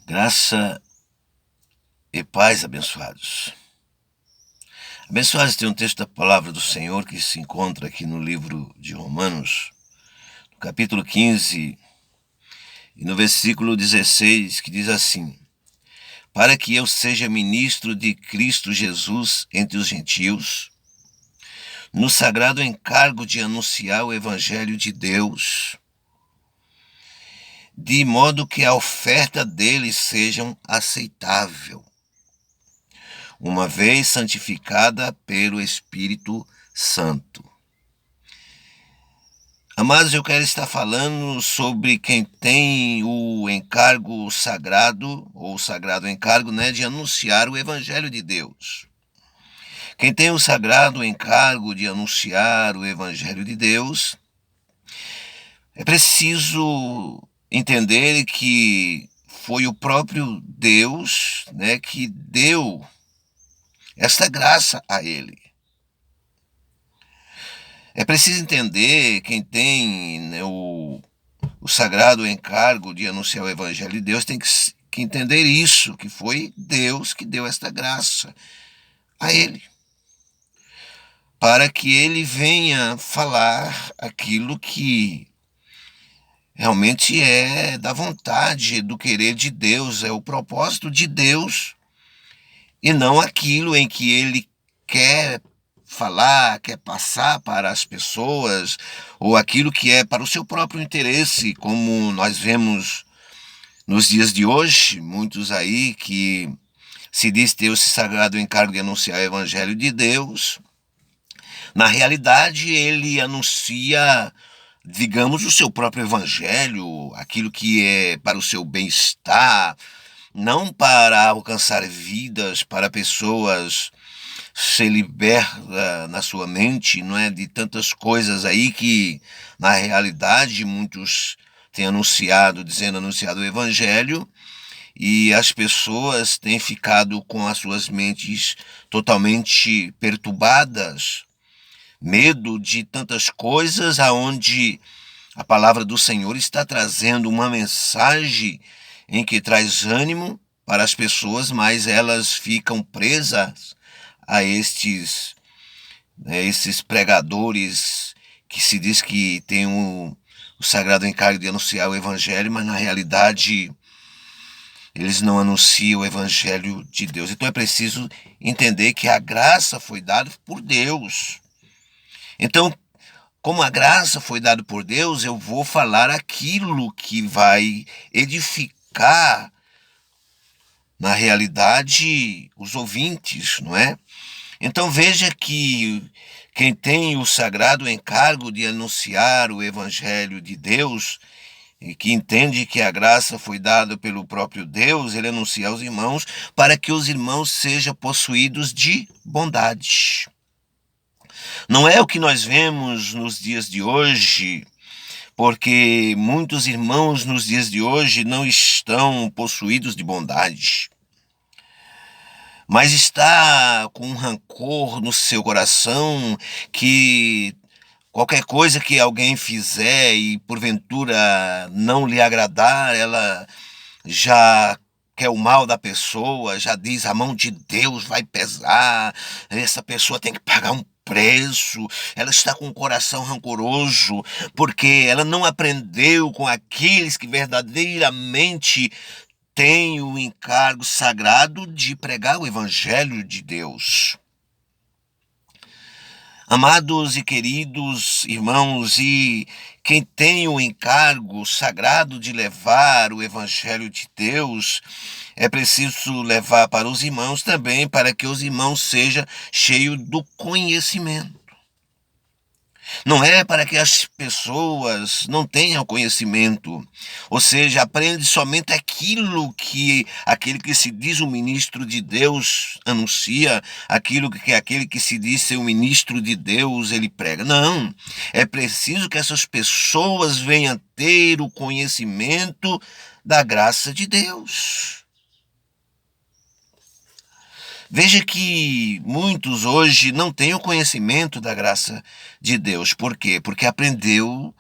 Graça e paz, abençoados. Abençoados, tem um texto da palavra do Senhor que se encontra aqui no livro de Romanos, no capítulo 15, e no versículo 16, que diz assim: para que eu seja ministro de Cristo Jesus entre os gentios, no sagrado encargo de anunciar o evangelho de Deus, de modo que a oferta deles seja aceitável, uma vez santificada pelo Espírito Santo. Amados, eu quero estar falando sobre quem tem o encargo sagrado, ou o sagrado encargo, de anunciar o Evangelho de Deus. Quem tem o sagrado encargo de anunciar o Evangelho de Deus, é preciso entender que foi o próprio Deus, que deu esta graça a ele. É preciso entender, quem tem o sagrado encargo de anunciar o Evangelho de Deus tem que entender isso, que foi Deus que deu esta graça a ele, para que ele venha falar aquilo que realmente é da vontade, do querer de Deus, é o propósito de Deus, e não aquilo em que ele quer falar, quer passar para as pessoas, ou aquilo que é para o seu próprio interesse, como nós vemos nos dias de hoje, muitos aí que se diz ter esse sagrado encargo de anunciar o Evangelho de Deus. Na realidade, ele anuncia, digamos, o seu próprio Evangelho, aquilo que é para o seu bem-estar, não para alcançar vidas, para pessoas ser liberta na sua mente, de tantas coisas aí que, na realidade, muitos têm anunciado o Evangelho, e as pessoas têm ficado com as suas mentes totalmente perturbadas, medo de tantas coisas, aonde a palavra do Senhor está trazendo uma mensagem em que traz ânimo para as pessoas, mas elas ficam presas a esses pregadores que se diz que tem o sagrado encargo de anunciar o Evangelho, mas na realidade eles não anunciam o Evangelho de Deus. Então é preciso entender que a graça foi dada por Deus. Então, como a graça foi dada por Deus, eu vou falar aquilo que vai edificar, na realidade, os ouvintes, não é? Então veja que quem tem o sagrado encargo de anunciar o Evangelho de Deus, e que entende que a graça foi dada pelo próprio Deus, ele anuncia aos irmãos para que os irmãos sejam possuídos de bondade. Não é o que nós vemos nos dias de hoje, porque muitos irmãos nos dias de hoje não estão possuídos de bondade, mas está com um rancor no seu coração, que qualquer coisa que alguém fizer e porventura não lhe agradar, ela já quer o mal da pessoa, já diz: a mão de Deus vai pesar, essa pessoa tem que pagar um preço. Ela está com o coração rancoroso, porque ela não aprendeu com aqueles que verdadeiramente têm o encargo sagrado de pregar o Evangelho de Deus. Amados e queridos irmãos, e quem tem o encargo sagrado de levar o Evangelho de Deus, é preciso levar para os irmãos também, para que os irmãos sejam cheios do conhecimento. Não é para que as pessoas não tenham conhecimento, ou seja, aprende somente aquilo que aquele que se diz o ministro de Deus anuncia, aquilo que aquele que se diz ser o ministro de Deus ele prega. Não, é preciso que essas pessoas venham ter o conhecimento da graça de Deus. Veja que muitos hoje não têm o conhecimento da graça de Deus. Por quê? Porque aprendeu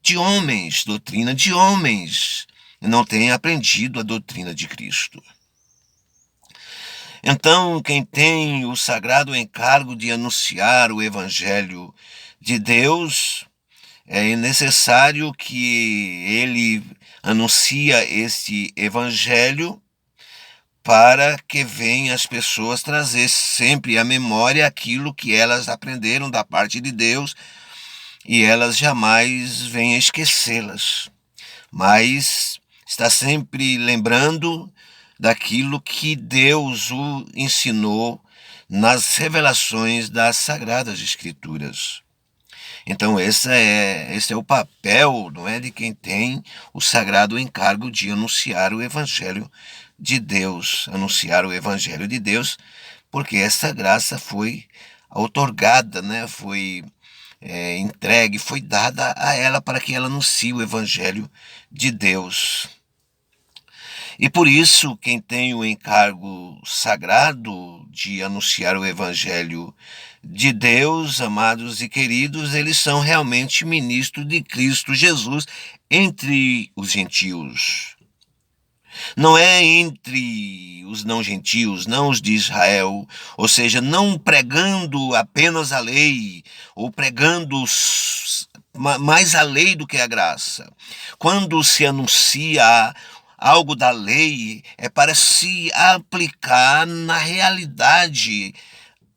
de homens, doutrina de homens. não tem aprendido a doutrina de Cristo. Então, quem tem o sagrado encargo de anunciar o Evangelho de Deus, é necessário que ele anuncia este Evangelho para que venham as pessoas trazer sempre à memória aquilo que elas aprenderam da parte de Deus e elas jamais venham esquecê-las, mas está sempre lembrando daquilo que Deus o ensinou nas revelações das Sagradas Escrituras. Então esse é o papel, não é, de quem tem o sagrado encargo de anunciar o Evangelho de Deus, porque essa graça foi outorgada, né, foi entregue, foi dada a ela para que ela anuncie o Evangelho de Deus. E por isso, quem tem o encargo sagrado de anunciar o Evangelho de Deus, amados e queridos, eles são realmente ministros de Cristo Jesus entre os gentios. Não é entre os não gentios, não os de Israel, ou seja, não pregando apenas a lei, ou pregando mais a lei do que a graça. Quando se anuncia algo da lei, é para se aplicar na realidade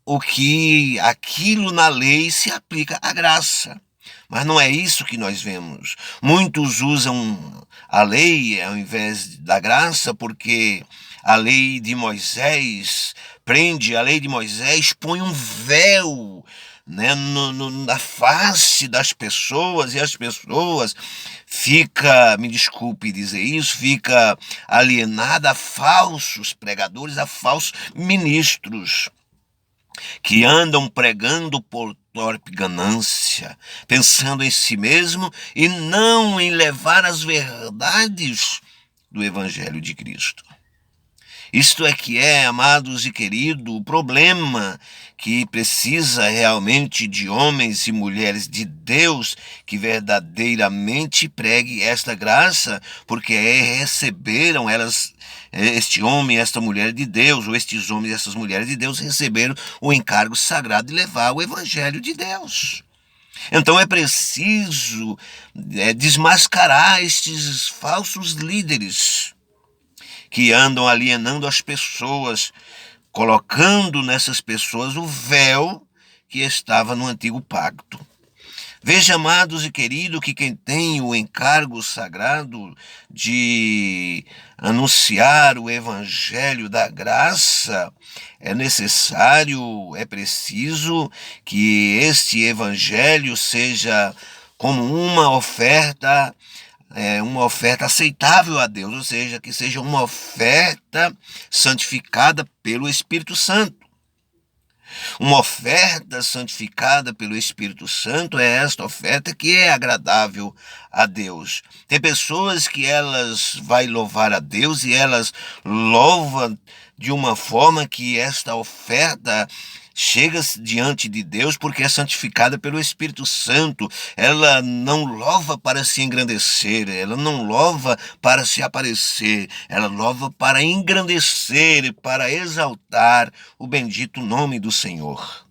o que aquilo na lei se aplica à graça. Mas não é isso que nós vemos. Muitos usam a lei ao invés da graça, porque a lei de Moisés a lei de Moisés põe um véu, né, na face das pessoas, e as pessoas me desculpe dizer isso, fica alienada a falsos pregadores, a falsos ministros, que andam pregando por torpe ganância, pensando em si mesmo e não em levar as verdades do Evangelho de Cristo. Isto é que é, amados e queridos, o problema que precisa realmente de homens e mulheres de Deus que verdadeiramente pregue esta graça, porque receberam elas, este homem e esta mulher de Deus, ou estes homens e essas mulheres de Deus receberam o encargo sagrado de levar o Evangelho de Deus. Então é preciso desmascarar estes falsos líderes que andam alienando as pessoas, colocando nessas pessoas o véu que estava no antigo pacto. Veja, amados e queridos, que quem tem o encargo sagrado de anunciar o Evangelho da graça, é necessário, é preciso que este Evangelho seja como uma oferta aceitável a Deus, ou seja, que seja uma oferta santificada pelo Espírito Santo. Uma oferta santificada pelo Espírito Santo é esta oferta que é agradável a Deus. Tem pessoas que elas vai louvar a Deus e elas louvam de uma forma que esta oferta chega diante de Deus porque é santificada pelo Espírito Santo. Ela não louva para se engrandecer, ela não louva para se aparecer, ela louva para engrandecer, para exaltar o bendito nome do Senhor.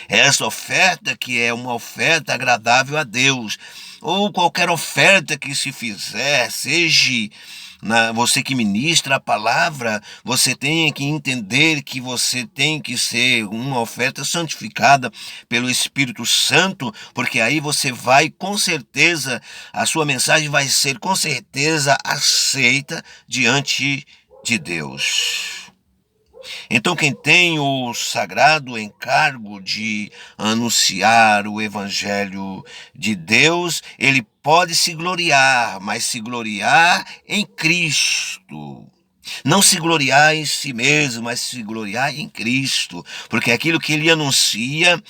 Essa oferta que é uma oferta agradável a Deus, ou qualquer oferta que se fizer, seja você que ministra a palavra, você tem que entender que você tem que ser uma oferta santificada pelo Espírito Santo, porque aí você vai, com certeza, a sua mensagem vai ser com certeza aceita diante de Deus. Então, quem tem o sagrado encargo de anunciar o Evangelho de Deus, ele pode se gloriar, mas se gloriar em Cristo. Não se gloriar em si mesmo, mas se gloriar em Cristo, porque aquilo que ele anuncia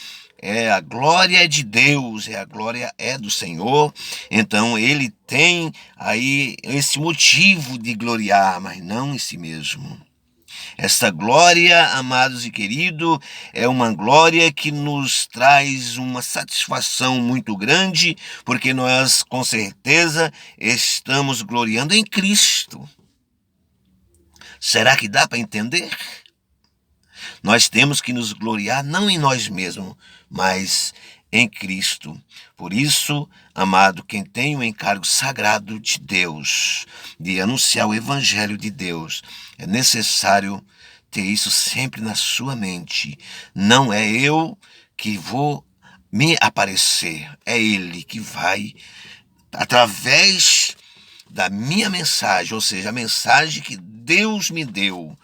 a glória é de Deus, a glória é do Senhor. Então ele tem aí esse motivo de gloriar, mas não em si mesmo. Esta glória, amados e queridos, é uma glória que nos traz uma satisfação muito grande, porque nós, com certeza, estamos gloriando em Cristo. Será que dá para entender? Nós temos que nos gloriar não em nós mesmos, mas em Cristo. Por isso, amado, quem tem o encargo sagrado de Deus, de anunciar o Evangelho de Deus, é necessário ter isso sempre na sua mente. Não é eu que vou me aparecer, é Ele que vai, através da minha mensagem, ou seja, a mensagem que Deus me deu.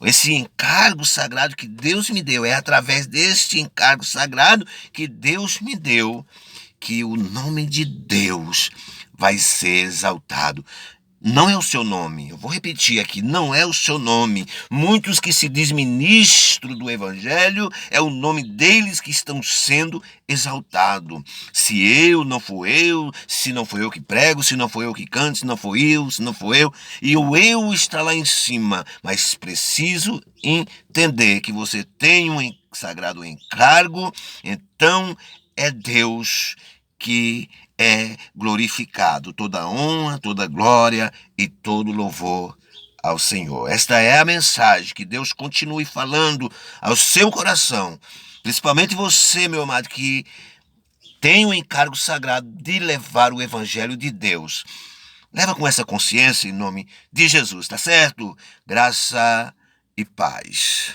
Esse encargo sagrado que Deus me deu, é através deste encargo sagrado que Deus me deu que o nome de Deus vai ser exaltado. Não é o seu nome, eu vou repetir aqui, não é o seu nome. Muitos que se diz ministro do Evangelho, é o nome deles que estão sendo exaltado. Se eu, não for eu, se não for eu que prego, se não for eu que canto, se não for eu, se não for eu, e o eu está lá em cima. Mas preciso entender que você tem um sagrado encargo, então é Deus que é glorificado. Toda honra, toda glória e todo louvor ao Senhor. Esta é a mensagem que Deus continue falando ao seu coração. Principalmente você, meu amado, que tem o encargo sagrado de levar o Evangelho de Deus. Leva com essa consciência em nome de Jesus, tá certo? Graça e paz.